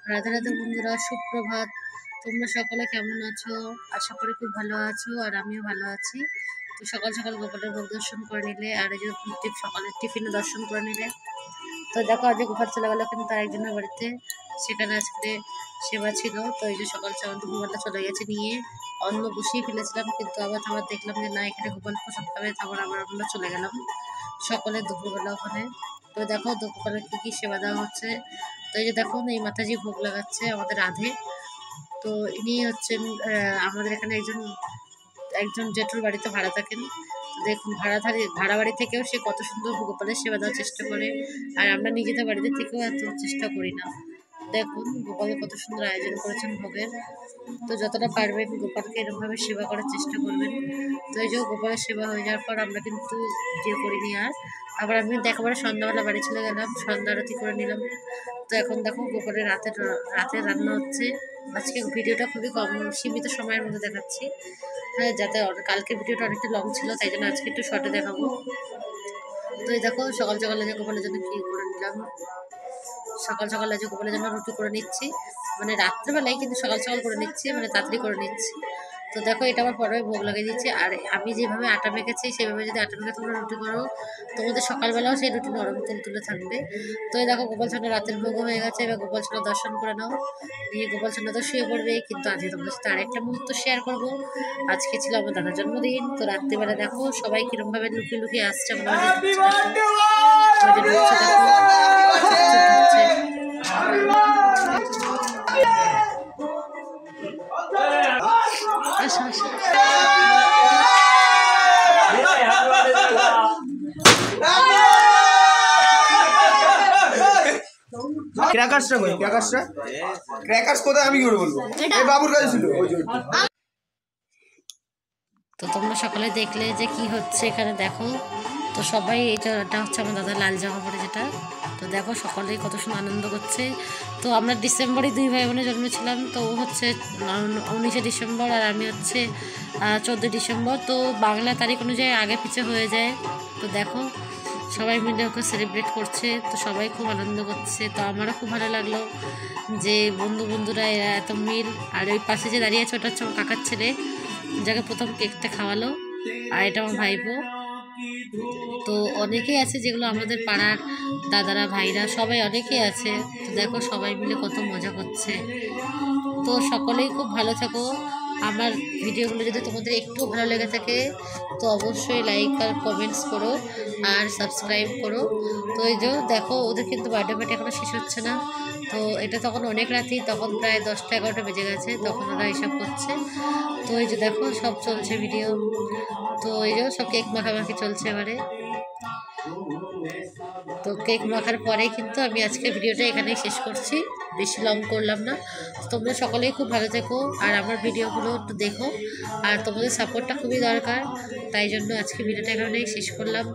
রাধে রাধে বন্ধুরা, সুপ্রভাত। তোমরা সকলে কেমন আছো? আশা করি খুব ভালো আছো, আর আমিও ভালো আছি। তো সকাল সকাল গোপালের ভোগ দর্শন করে নিলে, আর এই যে সকালের টিফিনে দর্শন করে নিলে। তো দেখো, আজকে গোপাল চলে গেল কিন্তু তার একজনের বাড়িতে, সেখানে আজকে সেবা ছিল। তো এই যে সকাল সকাল দুপুরবেলা চলে গেছে নিয়ে, অন্ন বসিয়ে ফেলেছিলাম, কিন্তু আবার দেখলাম যে না, এখানে গোপাল প্রসাদ পাবে। তারপর আবার আমরা চলে গেলাম সকলে দুপুরবেলা ওখানে। তো দেখো দুপুরবেলা কি কি সেবা দেওয়া হচ্ছে। তো এই যে দেখুন, এই মাতাজি ভোগ লাগাচ্ছে আমাদের রাধে। তো ইনি হচ্ছেন আমাদের এখানে একজন একজন জেঠুর বাড়িতে ভাড়া থাকেন। দেখুন, ভাড়া বাড়ি থেকেও সে কত সুন্দর গোপালের সেবা দেওয়ার চেষ্টা করে, আর আমরা নিজেদের বাড়িতে থেকেও এত চেষ্টা করি না। দেখুন গোপালের কত সুন্দর আয়োজন করেছেন ভোগের। তো যতটা পারবেন গোপালকে এরকমভাবে সেবা করার চেষ্টা করবেন। তো এই যে গোপালের সেবা হয়ে যাওয়ার পর আমরা কিন্তু ভিডিও করিনি আর। আবার আমি একেবারে সন্ধ্যাবেলা বাড়ি চলে গেলাম, সন্ধ্যা আরতি করে নিলাম। তো এখন দেখো গোপালের রাতে রান্না হচ্ছে। আজকে ভিডিওটা খুবই কম সীমিত সময়ের মধ্যে দেখাচ্ছি, হ্যাঁ, যাতে কালকে ভিডিওটা অনেকটা লং ছিল, তাই জন্য আজকে একটু শর্টে দেখাবো। তো এই দেখো সকাল সকালে যে গোপালের জন্য কি করে নিলাম, সকাল সকালে যে গোপালের জন্য রুটি করে নিচ্ছি, মানে রাত্রেবেলায় কিন্তু সকাল সকাল করে নিচ্ছি, মানে তাড়াতাড়ি করে নিচ্ছি। তো দেখো এটা আবার পরে ভোগ লাগিয়ে দিচ্ছি। আর আমি যেভাবে আটা মেখেছি সেভাবে যদি আটা মেখে তোমরা রুটি করো, তোমাদের সকালবেলাও সেই রুটি নরম তুলে থাকবে। তো এই দেখো গোপাল সোনা রাতের ভোগও হয়ে গেছে, এবার গোপাল সোনা দর্শন করে নাও, দিয়ে গোপাল সোনা তো শুয়ে পড়বে। কিন্তু আজকে তোমাদের সাথে আরেকটা মুহূর্ত শেয়ার করবো। আজকে ছিল আমার দাদার জন্মদিন। তো রাত্রিবেলা দেখো সবাই কিরমভাবে লুকিয়ে লুকিয়ে আসছে আমাদের ক্র্যাকার্সটা কই? ক্র্যাকার্স কোথায় আমি কি করে বলবো? এই বাবুর কাছে ছিল ওই যে। তো তোমরা সকালে দেখলে যে কি হচ্ছে এখানে, দেখো। তো সবাই এটা হচ্ছে আমার দাদা লাল জামা পরে যেটা। তো দেখো সকলেই কত সুন্দর আনন্দ করছে। তো আমরা ডিসেম্বরে 2 ভাই বোনে জন্মেছিলাম। তো ও হচ্ছে 19শে ডিসেম্বর, আর আমি হচ্ছে 14 ডিসেম্বর। তো বাংলা তারিখ অনুযায়ী আগে পিছে হয়ে যায়। তো দেখো সবাই মিলে ওকে সেলিব্রেট করছে, তো সবাই খুব আনন্দ করছে। তো আমারও খুব ভালো লাগলো যে বন্ধুরা এরা এত মিল। আর ওই পাশে যে দাঁড়িয়ে আছে ওটা হচ্ছে আমার কাকার ছেলে, যাকে প্রথম কেকটা খাওয়ালো, আর এটা আমার ভাইপো। তো অনেকেই আছে যেগুলো আমাদের পাড়ার দাদারা ভাইরা সবাই অনেকেই আছে। তো দেখো সবাই মিলে কত মজা করছে। তো সকলেই খুব ভালো থাকো। আমার ভিডিওগুলো যদি তোমাদের একটু ভালো লেগে থাকে তো অবশ্যই লাইক আর কমেন্টস করো, আর সাবস্ক্রাইব করো। তো এই যে দেখো ওদের কিন্তু বার্থডে পার্টি এখনো শেষ হচ্ছে না। তো এটা তখন অনেক রাতেই, তখন প্রায় 10টা 11টা বেজে গেছে, তখন ওরা এসব করছে। তো এই যে দেখো সব চলছে ভিডিও। তো এই যে সব কেক মাখামাখি চলছে এবারে। তো কেক মাখার পরে কিন্তু আমি আজকে ভিডিওটা এখানেই শেষ করছি, বেশি লং করলাম না। তোমরা সকলেই খুব ভালো থেকো, আর আমার ভিডিওগুলো একটু দেখো, আর তোমাদের সাপোর্টটা খুবই দরকার। তাই জন্য আজকে ভিডিওটা এখানেই শেষ করলাম।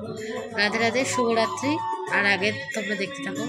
রাধে রাধে, শুভরাত্রি। আর আগে তোমরা দেখতে থাকো।